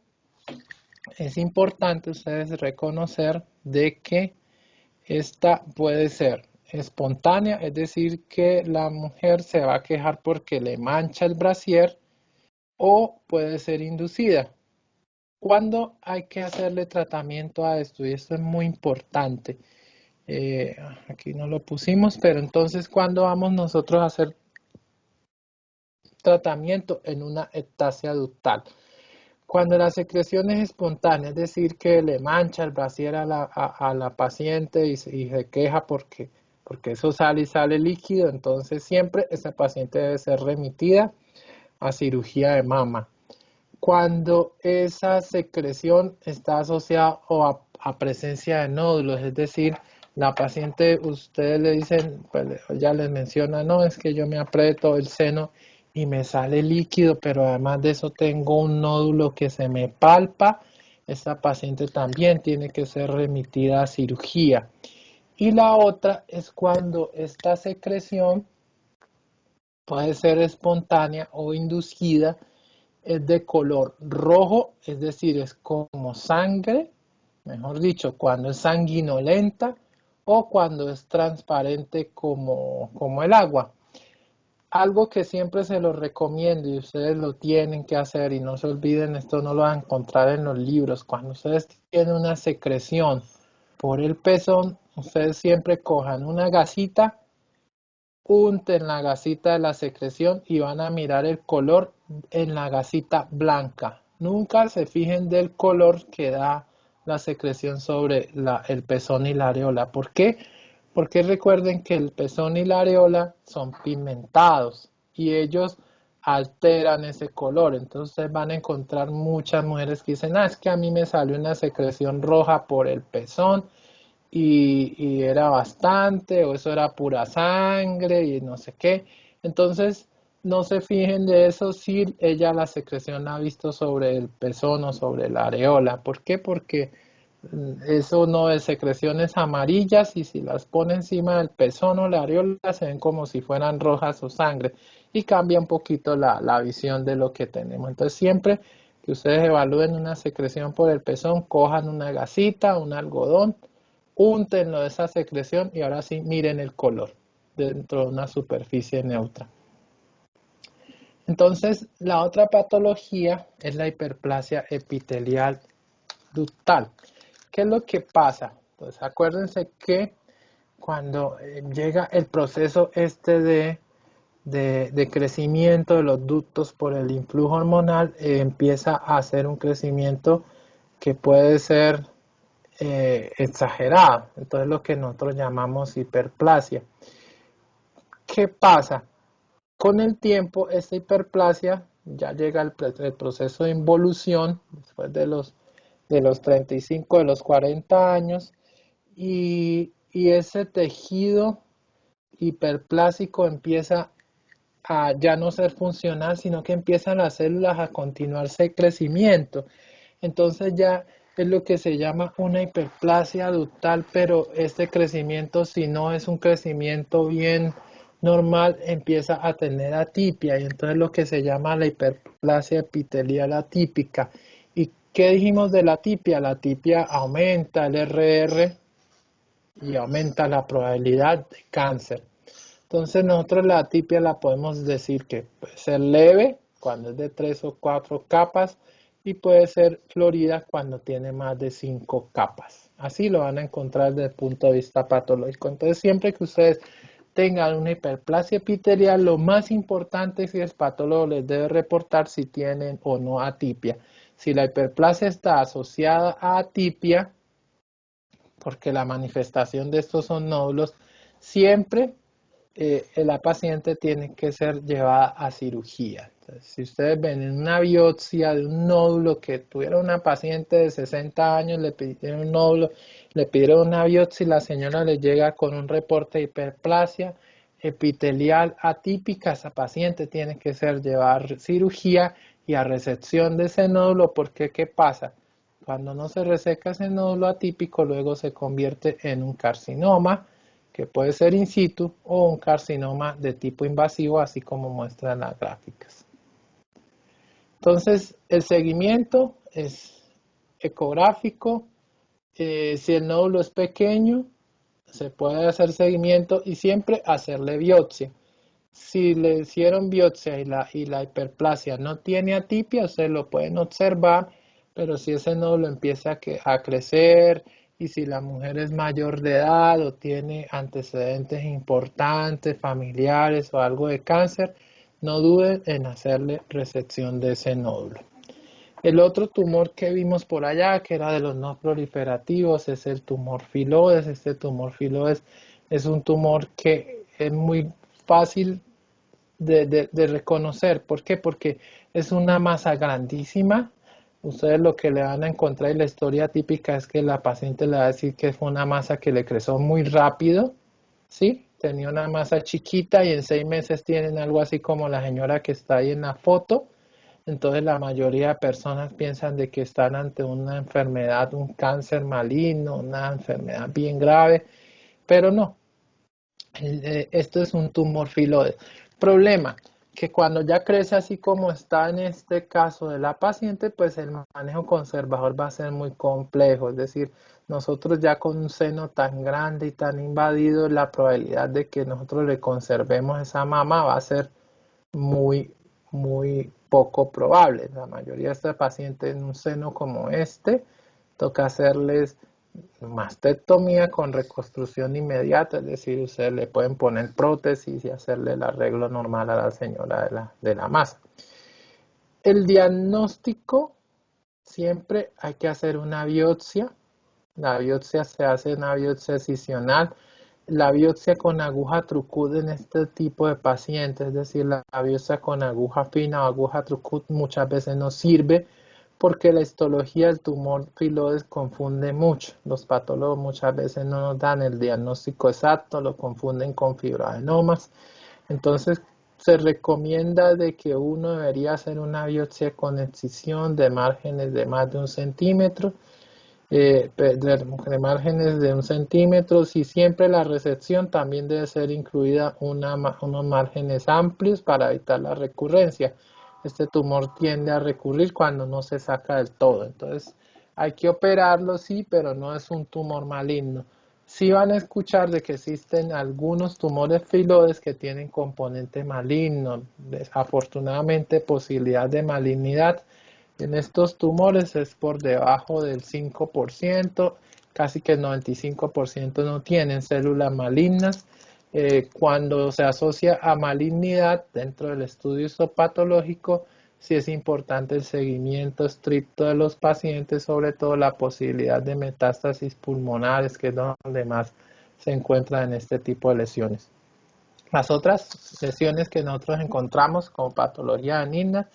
es importante ustedes reconocer de que esta puede ser espontánea, es decir, que la mujer se va a quejar porque le mancha el brasier, o puede ser inducida. ¿Cuándo hay que hacerle tratamiento a esto? Y esto es muy importante. Aquí no lo pusimos, pero entonces, ¿cuándo vamos nosotros a hacer tratamiento en una ectasia ductal? Cuando la secreción es espontánea, es decir, que le mancha el brasier a la paciente y se queja porque eso sale y sale líquido, entonces siempre esa paciente debe ser remitida a cirugía de mama. Cuando esa secreción está asociada a presencia de nódulos, es decir, la paciente, ustedes le dicen, pues ya les menciona, no, es que yo me aprieto el seno y me sale líquido, pero además de eso tengo un nódulo que se me palpa. Esta paciente también tiene que ser remitida a cirugía. Y la otra es cuando esta secreción puede ser espontánea o inducida, es de color rojo, es decir, es como sangre, mejor dicho, cuando es sanguinolenta o cuando es transparente como el agua. Algo que siempre se los recomiendo y ustedes lo tienen que hacer y no se olviden, esto no lo van a encontrar en los libros. Cuando ustedes tienen una secreción por el pezón, ustedes siempre cojan una gasita, unten la gasita de la secreción y van a mirar el color en la gasita blanca. Nunca se fijen del color que da la secreción sobre el pezón y la areola. ¿Por qué? Porque recuerden que el pezón y la areola son pigmentados y ellos alteran ese color. Entonces van a encontrar muchas mujeres que dicen, es que a mí me salió una secreción roja por el pezón y era bastante, o eso era pura sangre y no sé qué. Entonces no se fijen de eso si ella la secreción la ha visto sobre el pezón o sobre la areola. ¿Por qué? Porque eso no es secreciones amarillas y si las pone encima del pezón o la areola se ven como si fueran rojas o sangre y cambia un poquito la visión de lo que tenemos. Entonces siempre que ustedes evalúen una secreción por el pezón, cojan una gasita, un algodón, úntenlo de esa secreción y ahora sí miren el color dentro de una superficie neutra. Entonces la otra patología es la hiperplasia epitelial ductal. ¿Qué es lo que pasa? Pues acuérdense que cuando llega el proceso de crecimiento de los ductos por el influjo hormonal, empieza a hacer un crecimiento que puede ser exagerado. Entonces lo que nosotros llamamos hiperplasia. ¿Qué pasa? Con el tiempo esta hiperplasia ya llega el proceso de involución después de los 35, de los 40 años, y ese tejido hiperplásico empieza a ya no ser funcional, sino que empiezan las células a continuarse crecimiento. Entonces ya es lo que se llama una hiperplasia ductal, pero este crecimiento, si no es un crecimiento bien normal, empieza a tener atipia, y entonces lo que se llama la hiperplasia epitelial atípica. ¿Y qué dijimos de la atipia? La atipia aumenta el RR y aumenta la probabilidad de cáncer. Entonces nosotros la atipia la podemos decir que puede ser leve, cuando es de 3 o 4 capas, y puede ser florida cuando tiene más de 5 capas. Así lo van a encontrar desde el punto de vista patológico. Entonces, siempre que ustedes tengan una hiperplasia epitelial, lo más importante es que el patólogo les debe reportar si tienen o no atipia. Si la hiperplasia está asociada a atipia, porque la manifestación de estos son nódulos, siempre la paciente tiene que ser llevada a cirugía. Entonces, si ustedes ven en una biopsia de un nódulo que tuviera una paciente de 60 años, le pidieron un nódulo, le pidieron una biopsia y la señora le llega con un reporte de hiperplasia epitelial atípica, esa paciente tiene que ser llevada a cirugía y a resección de ese nódulo, porque ¿qué pasa? Cuando no se reseca ese nódulo atípico, luego se convierte en un carcinoma, que puede ser in situ o un carcinoma de tipo invasivo, así como muestran las gráficas. Entonces, el seguimiento es ecográfico. Si el nódulo es pequeño, se puede hacer seguimiento y siempre hacerle biopsia. Si le hicieron biopsia y la hiperplasia no tiene atipia, ustedes lo pueden observar, pero si ese nódulo empieza a crecer y si la mujer es mayor de edad o tiene antecedentes importantes, familiares o algo de cáncer, no duden en hacerle resección de ese nódulo. El otro tumor que vimos por allá, que era de los no proliferativos, es el tumor filodes. Este tumor filodes es un tumor que es muy fácil de reconocer. ¿Por qué? Porque es una masa grandísima. Ustedes lo que le van a encontrar y la historia típica es que la paciente le va a decir que fue una masa que le creció muy rápido, ¿sí? Tenía una masa chiquita y en 6 meses tienen algo así como la señora que está ahí en la foto. Entonces la mayoría de personas piensan de que están ante una enfermedad, un cáncer maligno, una enfermedad bien grave, pero no. Esto es un tumor filoide. Problema, que cuando ya crece así como está en este caso de la paciente, pues el manejo conservador va a ser muy complejo. Es decir, nosotros ya con un seno tan grande y tan invadido, la probabilidad de que nosotros le conservemos esa mama va a ser muy, muy poco probable. La mayoría de estos pacientes en un seno como este, toca hacerles mastectomía con reconstrucción inmediata, es decir, ustedes le pueden poner prótesis y hacerle el arreglo normal a la señora de la masa. El diagnóstico, siempre hay que hacer una biopsia. La biopsia se hace una biopsia excisional. La biopsia con aguja Trucut en este tipo de pacientes, es decir, la biopsia con aguja fina o aguja Trucut muchas veces no sirve porque la histología del tumor filodes confunde mucho. Los patólogos muchas veces no nos dan el diagnóstico exacto, lo confunden con fibroadenomas. Entonces, se recomienda de que uno debería hacer una biopsia con excisión de márgenes de más de 1 centímetro, de márgenes de 1 centímetro, y siempre la resección también debe ser incluida unos márgenes amplios para evitar la recurrencia. Este tumor tiende a recurrir cuando no se saca del todo, entonces hay que operarlo, sí, pero no es un tumor maligno. Sí van a escuchar de que existen algunos tumores filodes que tienen componente maligno, desafortunadamente posibilidad de malignidad en estos tumores es por debajo del 5%, casi que el 95% no tienen células malignas. Cuando se asocia a malignidad dentro del estudio histopatológico, sí es importante el seguimiento estricto de los pacientes, sobre todo la posibilidad de metástasis pulmonares, que es donde más se encuentran en este tipo de lesiones. Las otras lesiones que nosotros encontramos como patología benigna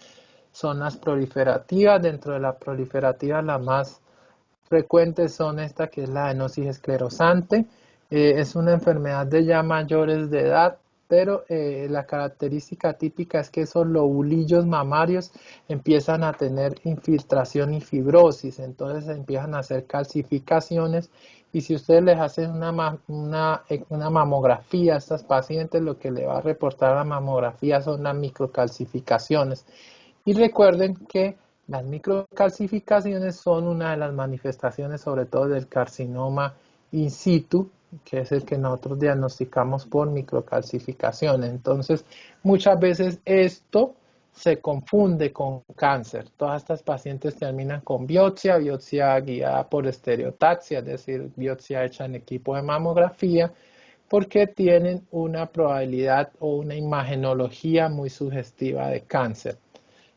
son las proliferativas. Dentro de las proliferativas, las más frecuentes son esta, que es la adenosis esclerosante. Es una enfermedad de ya mayores de edad, pero la característica típica es que esos lobulillos mamarios empiezan a tener infiltración y fibrosis, entonces empiezan a hacer calcificaciones, y si ustedes les hacen una mamografía a estas pacientes, lo que le va a reportar la mamografía son las microcalcificaciones. Y recuerden que las microcalcificaciones son una de las manifestaciones, sobre todo del carcinoma in situ, que es el que nosotros diagnosticamos por microcalcificación. Entonces, muchas veces esto se confunde con cáncer. Todas estas pacientes terminan con biopsia guiada por estereotaxia, es decir, biopsia hecha en equipo de mamografía, porque tienen una probabilidad o una imagenología muy sugestiva de cáncer.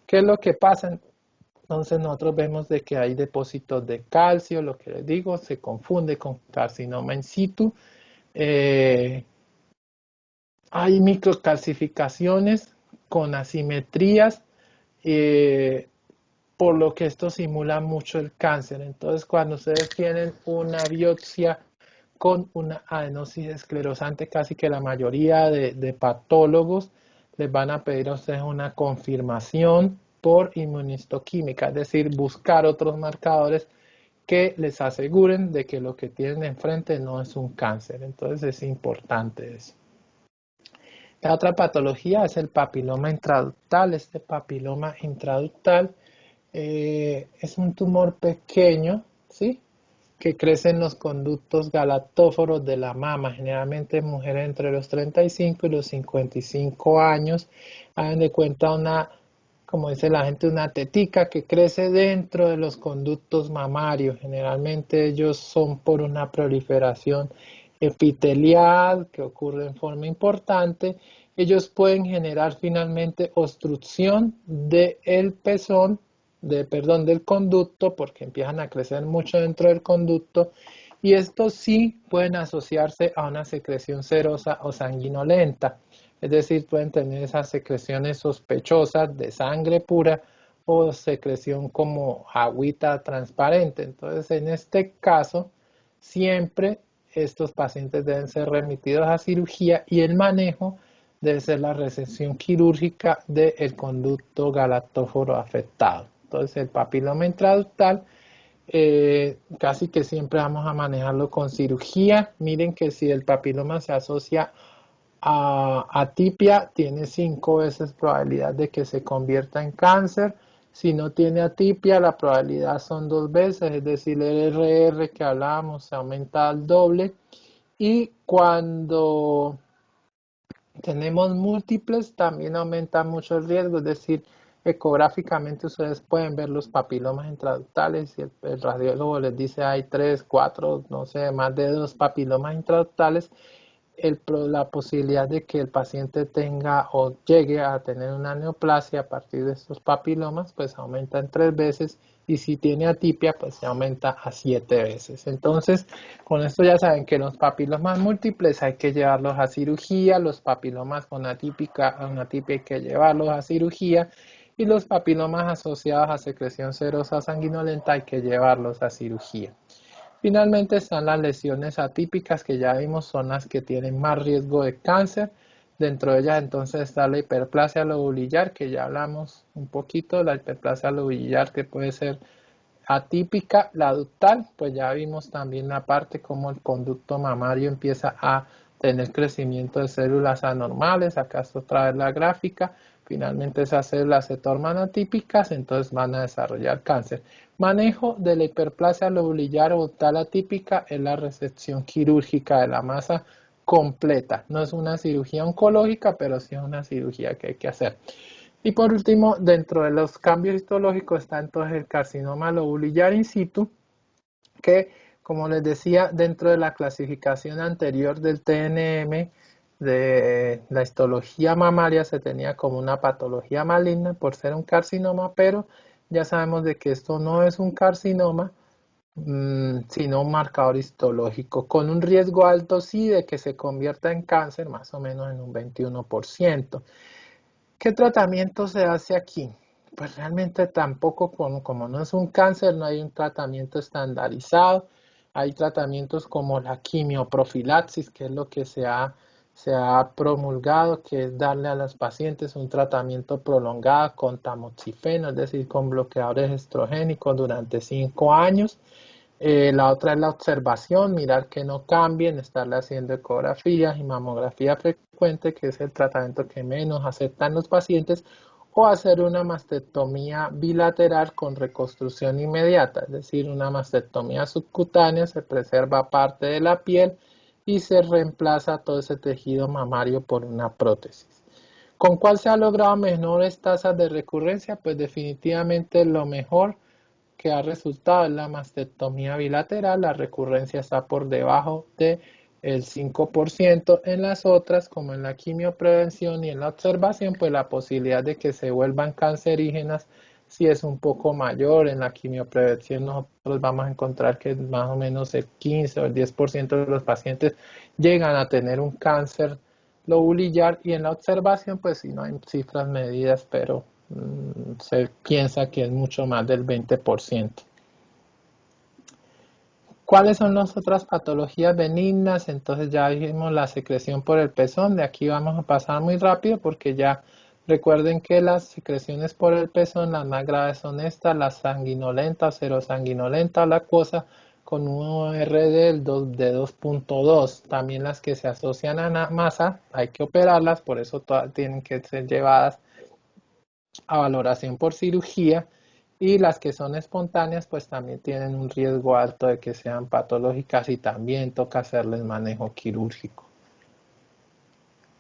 ¿Qué es lo que pasa? Entonces nosotros vemos de que hay depósitos de calcio, lo que les digo, se confunde con carcinoma in situ. Hay microcalcificaciones con asimetrías, por lo que esto simula mucho el cáncer. Entonces, cuando ustedes tienen una biopsia con una adenosis esclerosante, casi que la mayoría de patólogos les van a pedir a ustedes una confirmación por inmunistoquímica, es decir, buscar otros marcadores que les aseguren de que lo que tienen enfrente no es un cáncer. Entonces es importante eso. La otra patología es el papiloma intraductal. Este papiloma intraductal es un tumor pequeño, ¿sí?, que crece en los conductos galatóforos de la mama, generalmente en mujeres entre los 35 y los 55 años. Hagan de cuenta una, como dice la gente, una tetica que crece dentro de los conductos mamarios. Generalmente ellos son por una proliferación epitelial que ocurre en forma importante. Ellos pueden generar finalmente obstrucción del pezón, del conducto, porque empiezan a crecer mucho dentro del conducto, y estos sí pueden asociarse a una secreción serosa o sanguinolenta, es decir, pueden tener esas secreciones sospechosas de sangre pura o secreción como agüita transparente. Entonces, en este caso, siempre estos pacientes deben ser remitidos a cirugía y el manejo debe ser la resección quirúrgica del conducto galatóforo afectado. Entonces, el papiloma intraductal casi que siempre vamos a manejarlo con cirugía. Miren que si el papiloma se asocia a atipia, tiene 5 veces probabilidad de que se convierta en cáncer. Si no tiene atipia, la probabilidad son 2 veces, es decir, el RR que hablábamos se aumenta al doble. Y cuando tenemos múltiples, también aumenta mucho el riesgo, es decir, ecográficamente ustedes pueden ver los papilomas intraductales y el radiólogo les dice hay 3, 4, no sé, más de 2 papilomas intraductales. La posibilidad de que el paciente tenga o llegue a tener una neoplasia a partir de estos papilomas, pues aumenta en 3 veces, y si tiene atipia, pues se aumenta a 7 veces. Entonces, con esto ya saben que los papilomas múltiples hay que llevarlos a cirugía, los papilomas con atipia hay que llevarlos a cirugía, y los papilomas asociados a secreción serosa sanguinolenta hay que llevarlos a cirugía. Finalmente están las lesiones atípicas, que ya vimos son las que tienen más riesgo de cáncer. Dentro de ellas entonces está la hiperplasia lobulillar, que ya hablamos un poquito, la hiperplasia lobulillar que puede ser atípica. La ductal, pues ya vimos también la parte como el conducto mamario empieza a tener crecimiento de células anormales. Acá está otra vez la gráfica. Finalmente esas células se tornan atípicas, entonces van a desarrollar cáncer. Manejo de la hiperplasia lobulillar o ductal atípica es la resección quirúrgica de la masa completa. No es una cirugía oncológica, pero sí es una cirugía que hay que hacer. Y por último, dentro de los cambios histológicos está entonces el carcinoma lobulillar in situ, que, como les decía, dentro de la clasificación anterior del TNM, de la histología mamaria, se tenía como una patología maligna por ser un carcinoma, pero ya sabemos de que esto no es un carcinoma, sino un marcador histológico, con un riesgo alto sí de que se convierta en cáncer, más o menos en un 21%. ¿Qué tratamiento se hace aquí? Pues realmente tampoco, como no es un cáncer, no hay un tratamiento estandarizado. Hay tratamientos como la quimioprofilaxis, que es lo que se ha promulgado, que es darle a los pacientes un tratamiento prolongado con tamoxifeno, es decir, con bloqueadores estrogénicos durante 5 años. La otra es la observación, mirar que no cambien, estarle haciendo ecografías y mamografía frecuente, que es el tratamiento que menos aceptan los pacientes, o hacer una mastectomía bilateral con reconstrucción inmediata, es decir, una mastectomía subcutánea, se preserva parte de la piel y se reemplaza todo ese tejido mamario por una prótesis. ¿Con cuál se ha logrado menores tasas de recurrencia? Pues definitivamente lo mejor que ha resultado es la mastectomía bilateral. La recurrencia está por debajo del 5%. En las otras, como en la quimioprevención y en la observación, pues la posibilidad de que se vuelvan cancerígenas sí es un poco mayor. En la quimioprevención nosotros vamos a encontrar que más o menos el 15 o el 10% de los pacientes llegan a tener un cáncer lobulillar, y en la observación pues sí no hay cifras medidas, pero se piensa que es mucho más del 20%. ¿Cuáles son las otras patologías benignas? Entonces ya dijimos la secreción por el pezón. De aquí vamos a pasar muy rápido porque ya recuerden que las secreciones por el pezón, las más graves son estas, la sanguinolenta o serosanguinolenta o la acuosa con un ORD de 2.2. También las que se asocian a masa, hay que operarlas, por eso todas tienen que ser llevadas a valoración por cirugía, y las que son espontáneas pues también tienen un riesgo alto de que sean patológicas y también toca hacerles manejo quirúrgico.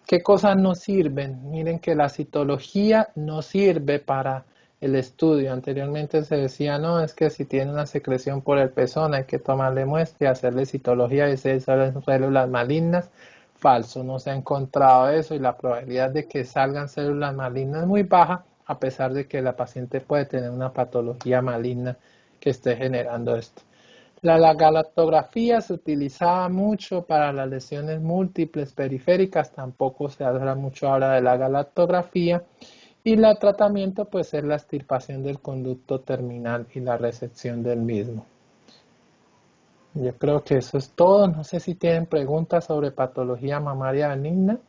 ¿Qué cosas no sirven? Miren que la citología no sirve para el estudio. Anteriormente se decía, no, es que si tiene una secreción por el pezón hay que tomarle muestra y hacerle citología y si son células malignas. Falso, no se ha encontrado eso y la probabilidad de que salgan células malignas es muy baja, a pesar de que la paciente puede tener una patología maligna que esté generando esto. La galactografía se utilizaba mucho para las lesiones múltiples periféricas, tampoco se habla mucho ahora de la galactografía, y el tratamiento pues es la extirpación del conducto terminal y la resección del mismo. Yo creo que eso es todo. No sé si tienen preguntas sobre patología mamaria benigna.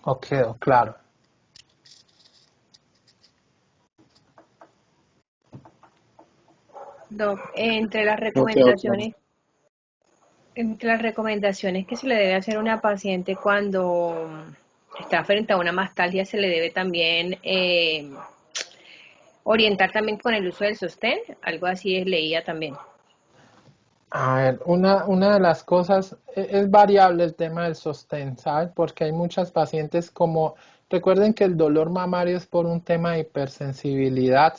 ¿O quedó claro? Doc, No quedó claro. entre las recomendaciones que se le debe hacer a una paciente cuando está frente a una mastalgia, se le debe también orientar también con el uso del sostén. Algo así leía también. A ver, una de las cosas, es variable el tema del sostén, ¿sabes? Porque hay muchas pacientes como, recuerden que el dolor mamario es por un tema de hipersensibilidad.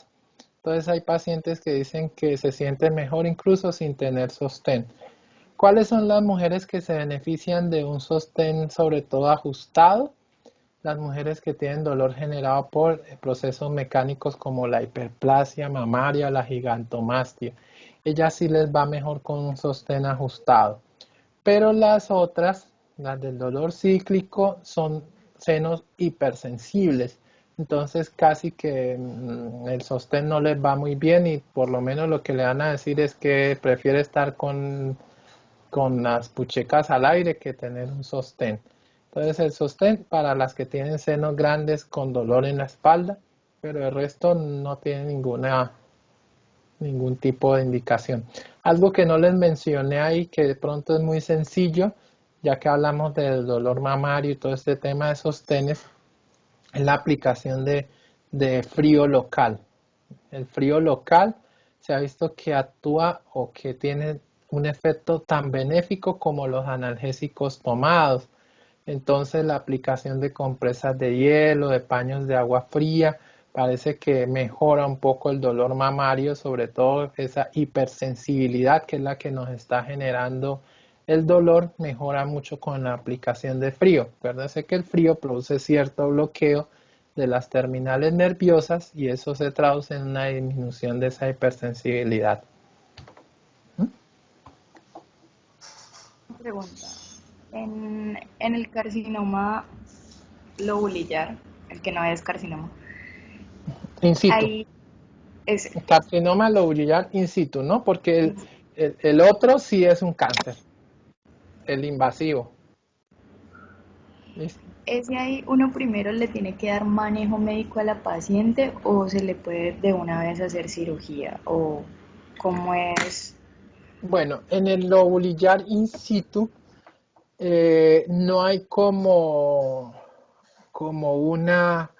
Entonces hay pacientes que dicen que se sienten mejor incluso sin tener sostén. ¿Cuáles son las mujeres que se benefician de un sostén sobre todo ajustado? Las mujeres que tienen dolor generado por procesos mecánicos como la hiperplasia mamaria, la gigantomastia. Ellas sí les va mejor con un sostén ajustado. Pero las otras, las del dolor cíclico, son senos hipersensibles. Entonces casi que el sostén no les va muy bien y por lo menos lo que le van a decir es que prefiere estar con las puchecas al aire que tener un sostén. Entonces el sostén para las que tienen senos grandes con dolor en la espalda, pero el resto no tiene ningún tipo de indicación. Algo que no les mencioné ahí, que de pronto es muy sencillo, ya que hablamos del dolor mamario y todo este tema de sostenes, es la aplicación de frío local. El frío local se ha visto que actúa o que tiene un efecto tan benéfico como los analgésicos tomados. Entonces la aplicación de compresas de hielo, de paños de agua fría, parece que mejora un poco el dolor mamario, sobre todo esa hipersensibilidad que es la que nos está generando el dolor, mejora mucho con la aplicación de frío. Acuérdense que el frío produce cierto bloqueo de las terminales nerviosas y eso se traduce en una disminución de esa hipersensibilidad. Pregunta. En el carcinoma lobulillar, el que no es carcinoma, In situ. ahí es Carcinoma lobulillar in situ, ¿no? Porque el otro sí es un cáncer, el invasivo. ¿Listo? ese ahí uno primero le tiene que dar manejo médico a la paciente o se le puede de una vez hacer cirugía o cómo es. Bueno, en el lobulillar in situ no hay como una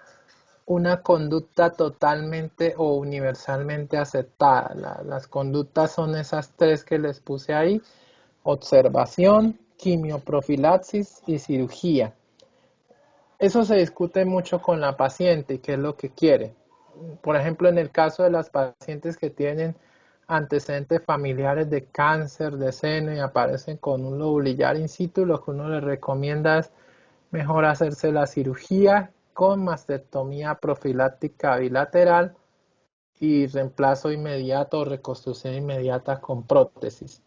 conducta totalmente o universalmente aceptada. Las conductas son esas tres que les puse ahí: observación, quimioprofilaxis y cirugía. Eso se discute mucho con la paciente, qué es lo que quiere. Por ejemplo, en el caso de las pacientes que tienen antecedentes familiares de cáncer de seno y aparecen con un lobulillar in situ, lo que uno les recomienda es mejor hacerse la cirugía con mastectomía profiláctica bilateral y reemplazo inmediato o reconstrucción inmediata con prótesis.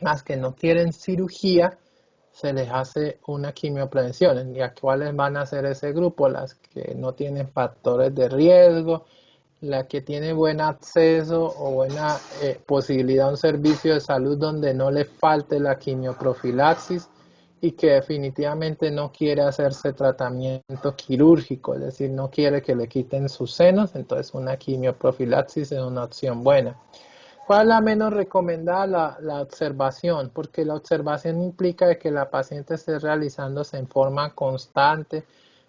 Las que no quieren cirugía, se les hace una quimioprevención. ¿Y a cuáles van a ser ese grupo? Las que no tienen factores de riesgo, la que tiene buen acceso o buena posibilidad a un servicio de salud donde no le falte la quimioprofilaxis y que definitivamente no quiere hacerse tratamiento quirúrgico, es decir, no quiere que le quiten sus senos, entonces una quimioprofilaxis es una opción buena. ¿Cuál es la menos recomendada? La observación, porque la observación implica de que la paciente esté realizándose en forma constante,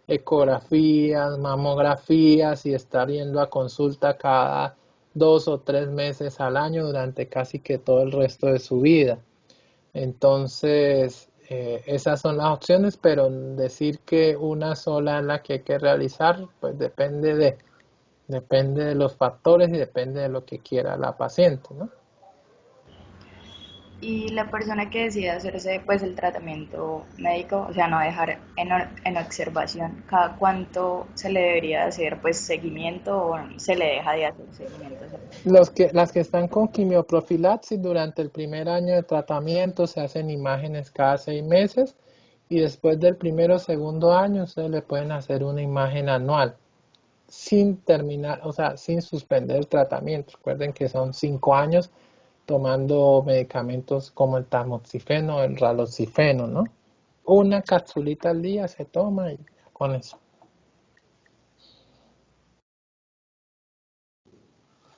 ecografías, mamografías y estar yendo a consulta cada 2 o 3 meses al año durante casi que todo el resto de su vida. Entonces, esas son las opciones, pero decir que una sola es la que hay que realizar, pues depende de los factores y depende de lo que quiera la paciente, ¿no? Y la persona que decide hacerse pues el tratamiento médico, o sea, no dejar en observación, ¿cada cuánto se le debería hacer pues seguimiento o se le deja de hacer seguimiento? Las que están con quimioprofilaxis durante el primer año de tratamiento se hacen imágenes cada 6 meses y después del primero o segundo año ustedes le pueden hacer una imagen anual sin terminar, o sea, sin suspender el tratamiento. Recuerden que son 5 años tomando medicamentos como el tamoxifeno o el raloxifeno, ¿no? Una capsulita al día se toma y con eso.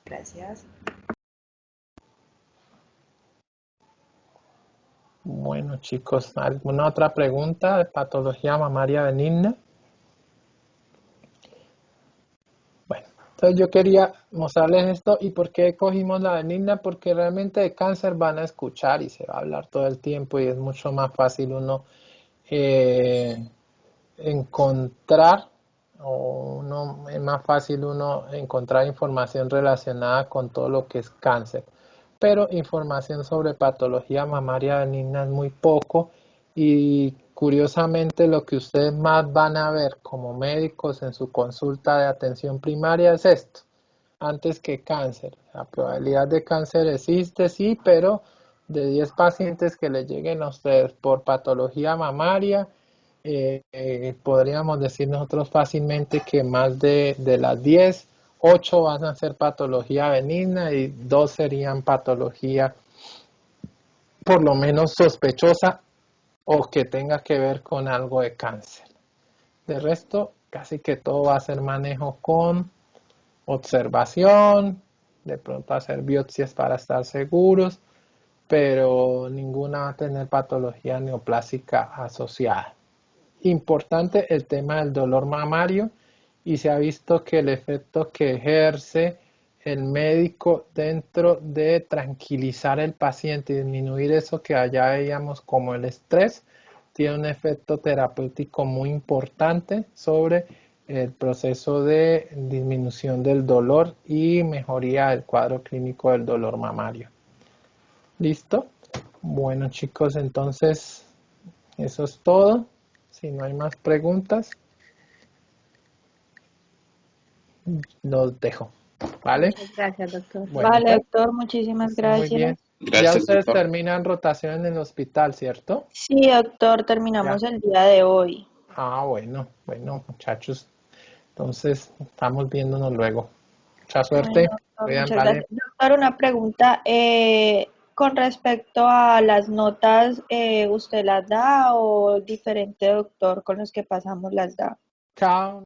Gracias. Bueno, chicos, ¿alguna otra pregunta de patología mamaria benigna? Bueno, entonces yo quería mostrarles esto y por qué cogimos la benigna, porque realmente de cáncer van a escuchar y se va a hablar todo el tiempo y es mucho más fácil uno encontrar es más fácil uno encontrar información relacionada con todo lo que es cáncer. Pero información sobre patología mamaria benigna es muy poco y curiosamente lo que ustedes más van a ver como médicos en su consulta de atención primaria es esto, antes que cáncer. La probabilidad de cáncer existe, sí, pero de 10 pacientes que le lleguen a ustedes por patología mamaria, podríamos decir nosotros fácilmente que más de las 10, 8 van a ser patología benigna y 2 serían patología por lo menos sospechosa o que tenga que ver con algo de cáncer. De resto, casi que todo va a ser manejo con observación, de pronto hacer biopsias para estar seguros, pero ninguna va a tener patología neoplásica asociada. Importante el tema del dolor mamario y se ha visto que el efecto que ejerce el médico dentro de tranquilizar al paciente y disminuir eso que allá veíamos como el estrés, tiene un efecto terapéutico muy importante sobre el proceso de disminución del dolor y mejoría del cuadro clínico del dolor mamario. ¿Listo? Bueno, chicos, entonces eso es todo. Si no hay más preguntas, los dejo. ¿Vale? Muchas gracias, doctor. Bueno, Vale, pues, doctor, muchísimas muy bien. gracias. Ya Gracias, ustedes doctor. terminan rotación en el hospital, ¿cierto? Sí, doctor, terminamos Ya. el día de hoy. Bueno, muchachos. Entonces, estamos viéndonos luego. Mucha suerte. Bueno, doctor, Cuidan, muchas ¿vale? gracias. Doctor, una pregunta. Con respecto a las notas, ¿usted las da o diferente doctor con los que pasamos las da? Chao.